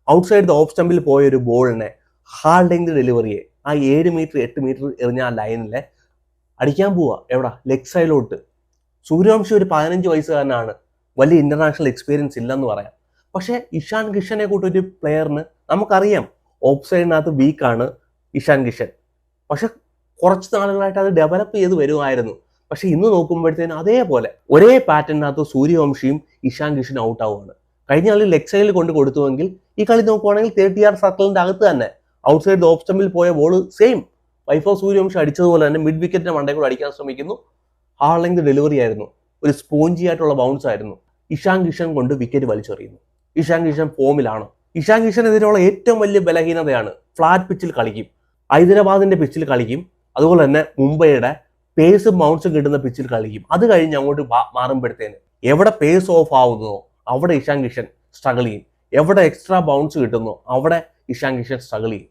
outside the off സ്റ്റമ്പിൽ പോയ ഒരു ബോളിനെ ഹാർഡ് ലെങ്ത് ഡെലിവറിയെ ആ 7 മീറ്റർ 8 മീറ്റർ എറിഞ്ഞ ആ ലൈനിലെ അടിക്കാൻ പോവാ. എവിടാ? ലെഗ് സൈഡിലോട്ട്. സൂര്യവംശി ഒരു 15 വയസ്സുകാരനാണ്, വലിയ ഇന്റർനാഷണൽ എക്സ്പീരിയൻസ് ഇല്ലെന്ന് പറയാം. പക്ഷെ ഇഷാൻ കിഷനെ കൂട്ടൊരു പ്ലെയറിന് നമുക്കറിയാം ഓഫ് സൈഡിനകത്ത് വീക്കാണ് ഇഷാൻ കിഷൻ. പക്ഷെ കുറച്ച് നാളുകളായിട്ട് അത് ഡെവലപ്പ് ചെയ്ത് വരുമായിരുന്നു. പക്ഷെ ഇന്ന് നോക്കുമ്പോഴത്തേനും അതേപോലെ ഒരേ പാറ്റേണിനകത്ത് സൂര്യവംശിയും ഇഷാൻ കിഷനും ഔട്ട് ആവുകയാണ്. കഴിഞ്ഞ കളി ലെഗ് സൈഡിൽ കൊണ്ട് കൊടുത്തുവെങ്കിൽ ഈ കളി നോക്കുവാണെങ്കിൽ 30 സർക്കിളിന്റെ അകത്ത് തന്നെ ഔട്ട്സൈഡ് ഓഫ് സ്റ്റമ്പിൽ പോയ ball same wife of Sooryavanshi അടിച്ചതുപോലെ തന്നെ മിഡ് വിക്കറ്റിന്റെ മണ്ടേ കൂടെ അടിക്കാൻ ശ്രമിക്കുന്നു. ഹാർഡ് ലെങ്ത് ഡെലിവറി ആയിരുന്നു, ഒരു സ്പോഞ്ചി ആയിട്ടുള്ള ബൗൺസ് ആയിരുന്നു. ഇഷാൻ കിഷൻ കൊണ്ട് വിക്കറ്റ് വലിച്ചെറിയുന്നു. ഇഷാൻ കിഷൻ ഫോമിലാണോ? ഇഷാൻ കിഷനെതിരെയുള്ള ഏറ്റവും വലിയ ബലഹീനതയാണ് ഫ്ലാറ്റ് പിച്ചിൽ കളിക്കും, ഹൈദരാബാദിന്റെ പിച്ചിൽ കളിക്കും, അതുപോലെ തന്നെ മുംബൈയുടെ പേസും ബൗൺസും കിട്ടുന്ന പിച്ചിൽ കളിക്കും. അത് കഴിഞ്ഞ് അങ്ങോട്ട് മാറുമ്പോഴത്തേന് എവിടെ പേസ് ഓഫ് ആവുന്നോ അവിടെ ഇഷാൻ കിഷൻ സ്ട്രഗിൾ ചെയ്യും. എവിടെ എക്സ്ട്രാ ബൗൺസ് കിട്ടുന്നോ അവിടെ ഇഷാൻ കിഷൻ സ്ട്രഗിൾ ചെയ്യും.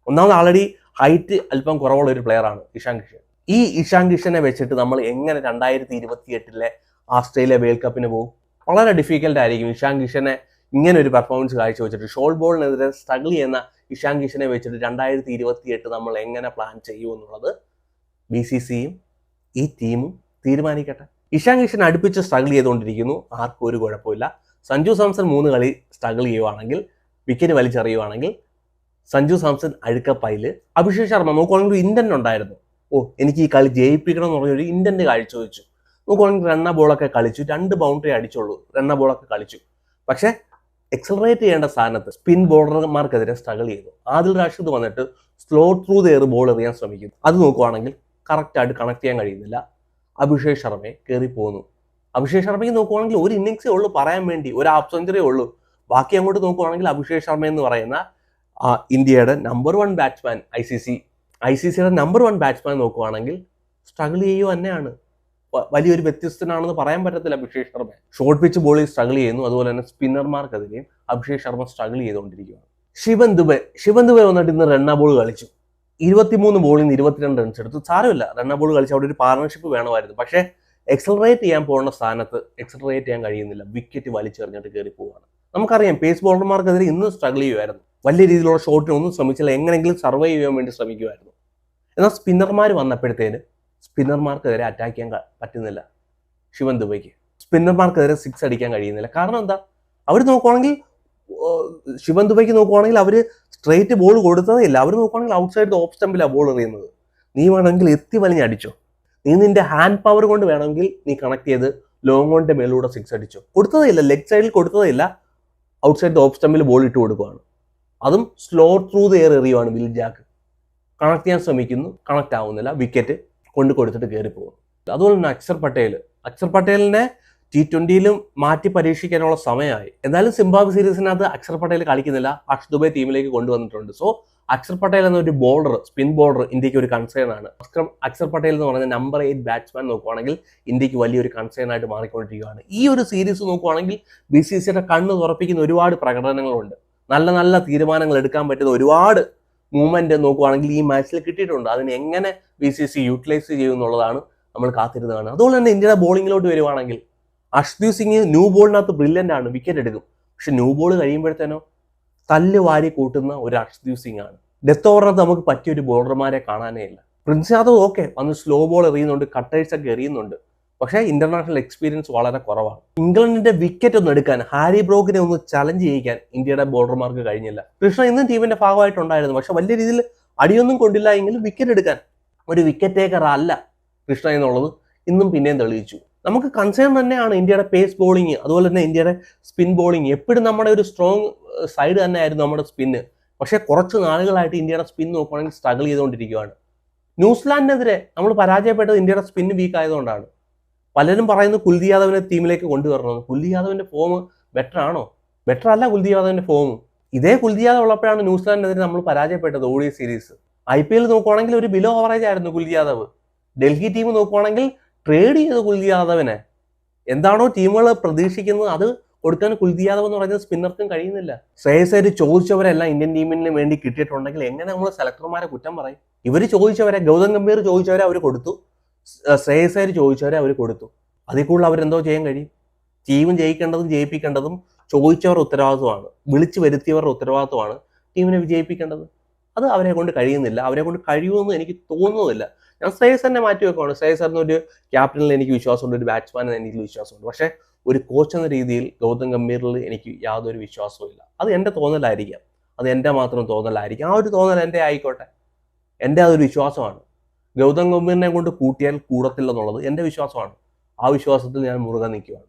ഒന്നാമത് ആൾറെഡി ഹൈറ്റ് അല്പം കുറവുള്ള ഒരു പ്ലെയറാണ് ഇഷാൻ കിഷൻ. ഈ ഇഷാൻ കിഷനെ വെച്ചിട്ട് നമ്മൾ എങ്ങനെ 2028 ഓസ്ട്രേലിയ വേൾഡ് കപ്പിന് പോകും? വളരെ ഡിഫിക്കൽട്ട് ആയിരിക്കും. ഇഷാൻ കിഷനെ ഇങ്ങനെ ഒരു പെർഫോമൻസ് കാഴ്ചവെച്ചിട്ട് ഷോർട്ട് ബോളിനെതിരെ സ്ട്രഗിൾ ചെയ്യുന്ന ഇഷാൻ കിഷനെ വെച്ചിട്ട് 2028 നമ്മൾ എങ്ങനെ പ്ലാൻ ചെയ്യും എന്നുള്ളത് BCCയും ഈ ടീമും തീരുമാനിക്കട്ടെ. ഇഷാൻ കിഷൻ അടുപ്പിച്ച് സ്ട്രഗിൾ ചെയ്തുകൊണ്ടിരിക്കുന്നു, ആർക്കും ഒരു കുഴപ്പമില്ല. സഞ്ജു സാംസൺ 3 കളി സ്ട്രഗിൾ ചെയ്യുവാണെങ്കിൽ, വിക്കറ്റ് വലിച്ചെറിയുവാണെങ്കിൽ സഞ്ജു സാംസൺ അഴുക്കപ്പയില്. അഭിഷേക് ശർമ്മ നോക്കുവാണെങ്കിൽ ഒരു ഇന്റന്റ് ഉണ്ടായിരുന്നു, എനിക്ക് ഈ കളി ജയിപ്പിക്കണം എന്ന് പറഞ്ഞൊരു ഇന്റന്റ് കാഴ്ചവെച്ചു. നോക്കുവാണെങ്കിൽ റണ്ണ ബോളൊക്കെ കളിച്ചു, 2 ബൗണ്ടറി അടിച്ചുള്ളൂ, റണ്ണ ബോളൊക്കെ കളിച്ചു. പക്ഷെ എക്സലറേറ്റ് ചെയ്യേണ്ട സ്ഥാനത്ത് സ്പിൻ ബോളർമാർക്കെതിരെ സ്ട്രഗിൾ ചെയ്തു. ആദിൽ റാഷിദ് വന്നിട്ട് slow through the air ball എറിയാൻ ശ്രമിക്കുന്നു. അത് നോക്കുവാണെങ്കിൽ കറക്റ്റായിട്ട് കണക്ട് ചെയ്യാൻ കഴിയുന്നില്ല. അഭിഷേക് ശർമ്മയെ കയറി പോകുന്നു. അഭിഷേക് ശർമ്മയ്ക്ക് നോക്കുവാണെങ്കിൽ ഒരു ഇന്നിങ്സേ ഉള്ളൂ പറയാൻ വേണ്ടി, ഒരു ഹാഫ് സെഞ്ചുറിയേ ഉള്ളൂ. ബാക്കി അങ്ങോട്ട് നോക്കുവാണെങ്കിൽ അഭിഷേക് ശർമ്മ എന്ന് പറയുന്ന ഇന്ത്യയുടെ നമ്പർ 1 ബാറ്റ്സ്മാൻ, ICCയുടെ നമ്പർ 1 ബാറ്റ്സ്മാൻ നോക്കുവാണെങ്കിൽ സ്ട്രഗിൾ ചെയ്യുക തന്നെയാണ്. വലിയൊരു വ്യത്യസ്തനാണെന്ന് പറയാൻ പറ്റത്തില്ല അഭിഷേക് ശർമ്മ. ഷോർട്ട് പിച്ച് ബോളിൽ സ്ട്രഗിൾ ചെയ്യുന്നു, അതുപോലെ തന്നെ സ്പിന്നർമാർക്കെതിരെയും അഭിഷേക് ശർമ്മ സ്ട്രഗിൾ ചെയ്തുകൊണ്ടിരിക്കുകയാണ്. ശിവൻ ദുബെ വന്നിട്ട് ഇന്ന് റണ്ണ ബോൾ കളിച്ചു. 23 ബോളിൽ നിന്ന് 22 റൺസ് എടുത്തു. സാരമില്ല, റണ്ണ ബോൾ കളിച്ച് അവിടെ ഒരു പാർട്ണർഷിപ്പ് വേണമായിരുന്നു. പക്ഷേ എക്സലറേറ്റ് ചെയ്യാൻ പോകുന്ന സ്ഥാനത്ത് എക്സലറേറ്റ് ചെയ്യാൻ കഴിയുന്നില്ല, വിക്കറ്റ് വലിച്ചെറിഞ്ഞിട്ട് കയറി പോവുകയാണ്. നമുക്കറിയാം പേസ് ബോളർമാർക്കെതിരെ ഇന്ന് സ്ട്രഗിൾ ചെയ്യുമായിരുന്നു, വലിയ രീതിയിലുള്ള ഷോട്ടിനൊന്നും ശ്രമിച്ചില്ല, എങ്ങനെയെങ്കിലും സർവൈവ് ചെയ്യാൻ വേണ്ടി ശ്രമിക്കുമായിരുന്നു. എന്നാൽ സ്പിന്നർമാർ വന്നപ്പോഴത്തേന് സ്പിന്നർമാർക്കെതിരെ അറ്റാക്ക് ചെയ്യാൻ പറ്റുന്നില്ല. ശിവൻ ദുബൈക്ക് സ്പിന്നർമാർക്കെതിരെ 6 അടിക്കാൻ കഴിയുന്നില്ല. കാരണം എന്താ? അവർ നോക്കുവാണെങ്കിൽ ശിവൻ ദുബൈക്ക് നോക്കുവാണെങ്കിൽ അവർ സ്ട്രെയിറ്റ് ബോൾ കൊടുത്തതേ ഇല്ല. അവർ നോക്കുവാണെങ്കിൽ ഔട്ട്സൈഡ് ഓഫ് സ്റ്റമ്പിലാണ് ബോൾ എറിയുന്നത്. നീ വേണമെങ്കിൽ എത്തി വലിഞ്ഞ് അടിച്ചോ, നീ നിന്റെ ഹാൻഡ് പവർ കൊണ്ട് വേണമെങ്കിൽ നീ കണക്ട് ചെയ്ത് ലോങ് ഓണിന്റെ മേലൂടെ സിക്സ് അടിച്ചോ. കൊടുത്തതേ ഇല്ല, ലെഗ് സൈഡിൽ കൊടുത്തതേ ഇല്ല, ഔട്ട്സൈഡ് ഓഫ് സ്റ്റമ്പിൽ ബോൾ ഇട്ട് കൊടുക്കുകയാണ്. അതും സ്ലോ ത്രൂ ദ എയർ എറിയുവാണ് വിൽ ജാക്ക്. കണക്ട് ചെയ്യാൻ ശ്രമിക്കുന്നു, കണക്ട് ആവുന്നില്ല, വിക്കറ്റ് കൊണ്ട് കൊടുത്തിട്ട് കയറി പോകും. അതുപോലെ തന്നെ അക്ഷർ പട്ടേലിനെ T20യിലും മാറ്റി പരീക്ഷിക്കാനുള്ള സമയമായി. എന്നാലും സിംബാബ്വെ സീരീസിനകത്ത് അക്ഷർ പട്ടേൽ കളിക്കുന്നില്ല, ഹർഷ് ദുബൈ ടീമിലേക്ക് കൊണ്ടുവന്നിട്ടുണ്ട്. സോ അക്ഷർ പട്ടേൽ എന്നൊരു ബോളർ, സ്പിൻ ബോളർ ഇന്ത്യക്ക് ഒരു കൺസേൺ ആണ്. അക്ഷർ പട്ടേൽ എന്ന് പറയുന്ന നമ്പർ 8 ബാറ്റ്സ്മാൻ നോക്കുവാണെങ്കിൽ ഇന്ത്യക്ക് വലിയൊരു കൺസേൺ ആയിട്ട് മാറിക്കൊണ്ടിരിക്കുകയാണ്. ഈ ഒരു സീരീസ് നോക്കുവാണെങ്കിൽ BCCയുടെ കണ്ണ് തുറപ്പിക്കുന്ന ഒരുപാട് പ്രകടനങ്ങളുണ്ട്, നല്ല നല്ല തീരുമാനങ്ങൾ എടുക്കാൻ പറ്റുന്ന ഒരുപാട് മൂവ്മെന്റ് നോക്കുവാണെങ്കിൽ ഈ മാച്ചിൽ കിട്ടിയിട്ടുണ്ട്. അതിന് എങ്ങനെ BCC യൂട്ടിലൈസ് ചെയ്യും എന്നുള്ളതാണ് നമ്മൾ കാത്തിരുന്നതാണ്. അതുപോലെ തന്നെ ഇന്ത്യയുടെ ബോളിങ്ങിലോട്ട് വരുവാണെങ്കിൽ അർഷ്ദീപ് സിംഗ് ന്യൂ ബോളിനകത്ത് ബ്രില്യൻ്റ് ആണ്, വിക്കറ്റ് എടുക്കും. പക്ഷെ ന്യൂ ബോൾ കഴിയുമ്പോഴത്തേനോ തല്ല് വാരി കൂട്ടുന്ന ഒരു അർഷ്ദീപ് സിംഗ് ആണ്. ഡെത്ത് ഓവറിനകത്ത് നമുക്ക് പറ്റിയൊരു ബോളർമാരെ കാണാനേ ഇല്ല. പ്രിൻസ് യാദവ് ഓക്കെ വന്ന് സ്ലോ ബോൾ എറിയുന്നുണ്ട്, കട്ടേഴ്സ് ഒക്കെ എറിയുന്നുണ്ട്, പക്ഷേ ഇന്റർനാഷണൽ എക്സ്പീരിയൻസ് വളരെ കുറവാണ്. ഇംഗ്ലണ്ടിന്റെ വിക്കറ്റ് ഒന്ന് എടുക്കാൻ, ഹാരി ബ്രോക്കിനെ ഒന്ന് ചലഞ്ച് ചെയ്യിക്കാൻ ഇന്ത്യയുടെ ബോളർമാർക്ക് കഴിഞ്ഞില്ല. കൃഷ്ണ ഇന്നും ടീമിന്റെ ഭാഗമായിട്ടുണ്ടായിരുന്നു, പക്ഷെ വലിയ രീതിയിൽ അടിയൊന്നും കൊണ്ടില്ല എങ്കിലും വിക്കറ്റ് എടുക്കാൻ ഒരു വിക്കറ്റ് ടേക്കർ അല്ല കൃഷ്ണ എന്നുള്ളത് ഇന്നും പിന്നെയും തെളിയിച്ചു. നമുക്ക് കൺസേൺ തന്നെയാണ് ഇന്ത്യയുടെ പേസ് ബോളിങ്, അതുപോലെ തന്നെ ഇന്ത്യയുടെ സ്പിൻ ബോളിങ്. എപ്പോഴും നമ്മുടെ ഒരു സ്ട്രോങ് സൈഡ് തന്നെയായിരുന്നു നമ്മുടെ സ്പിന്ന്. പക്ഷേ കുറച്ച് നാളുകളായിട്ട് ഇന്ത്യയുടെ സ്പിൻ നോക്കുകയാണെങ്കിൽ സ്ട്രഗിൾ ചെയ്തുകൊണ്ടിരിക്കുകയാണ്. ന്യൂസിലാൻഡിനെതിരെ നമ്മൾ പരാജയപ്പെട്ടത് ഇന്ത്യയുടെ സ്പിന്ന് വീക്ക് ആയതുകൊണ്ടാണ്. പലരും പറയുന്നു കുൽദീപ് യാദവിനെ ടീമിലേക്ക് കൊണ്ടുവരണമെന്ന്. കുൽദീപ് യാദവിന്റെ ഫോം ബെറ്റർ ആണോ? ബെറ്റർ അല്ല കുൽദീപ് യാദവിന്റെ ഫോം. ഇതേ കുൽദീപ് യാദവ് ഉള്ളപ്പോഴാണ് ന്യൂസിലാൻഡിനെതിരെ നമ്മൾ പരാജയപ്പെട്ടത് ODI സീരീസ്. IPL നോക്കുവാണെങ്കിൽ ഒരു ബിലോ ഓവറേജ് ആയിരുന്നു കുൽദീപ് യാദവ്. ഡൽഹി ടീം നോക്കുവാണെങ്കിൽ ട്രേഡ് ചെയ്ത് കുൽദീപ് യാദവിനെ. എന്താണോ ടീമുകൾ പ്രതീക്ഷിക്കുന്നത് അത് കൊടുക്കാൻ കുൽദീപ് യാദവ് എന്ന് പറയുന്നത് സ്പിന്നർക്കും കഴിയുന്നില്ല. ശ്രേയസ് അയ്യർ ചോദിച്ചവരെല്ലാം ഇന്ത്യൻ ടീമിന് വേണ്ടി കിട്ടിയിട്ടുണ്ടെങ്കിൽ എങ്ങനെ നമ്മൾ സെലക്ടർമാരെ കുറ്റം പറയും? ഇവർ ചോദിച്ചവരെ, ഗൗതം ഗംഭീർ ചോദിച്ചവരെ അവർ കൊടുത്തു, ശ്രേയസ് അയ്യർ ചോദിച്ചവരെ അവർ കൊടുത്തു. അതിൽ കൂടുതൽ അവരെന്തോ ചെയ്യാൻ കഴിയും? ടീം ജയിക്കേണ്ടതും ജയിപ്പിക്കേണ്ടതും ചോദിച്ചവരുടെ ഉത്തരവാദിത്വമാണ്, വിളിച്ചു വരുത്തിയവരുടെ ഉത്തരവാദിത്വമാണ് ടീമിനെ വിജയിപ്പിക്കേണ്ടത്. അത് അവരെ കൊണ്ട് കഴിയുന്നില്ല, അവരെ കൊണ്ട് കഴിയുമെന്ന് എനിക്ക് തോന്നുന്നില്ല. ഞാൻ ശ്രേയസ് തന്നെ മാറ്റി വെക്കുവാണ്. ശ്രേയസ് എന്നൊരു ക്യാപ്റ്റനിൽ എനിക്ക് വിശ്വാസമുണ്ട്, ഒരു ബാറ്റ്സ്മാനിൽ എനിക്ക് വിശ്വാസമുണ്ട്. പക്ഷേ ഒരു കോച്ച് എന്ന രീതിയിൽ ഗൗതം ഗംഭീറിൽ എനിക്ക് യാതൊരു വിശ്വാസവും ഇല്ല. അത് എൻ്റെ തോന്നലായിരിക്കാം, അത് എൻ്റെ മാത്രം തോന്നലായിരിക്കും. ആ ഒരു തോന്നൽ എൻ്റെ ആയിക്കോട്ടെ, എൻ്റെ അതൊരു വിശ്വാസമാണ്. ഗൗതം ഗംഭീറിനെ കൊണ്ട് കൂട്ടിയാൽ കൂടത്തില്ലെന്നുള്ളത് എൻ്റെ വിശ്വാസമാണ്. ആ വിശ്വാസത്തിൽ ഞാൻ മുറുകെ നിൽക്കുകയാണ്.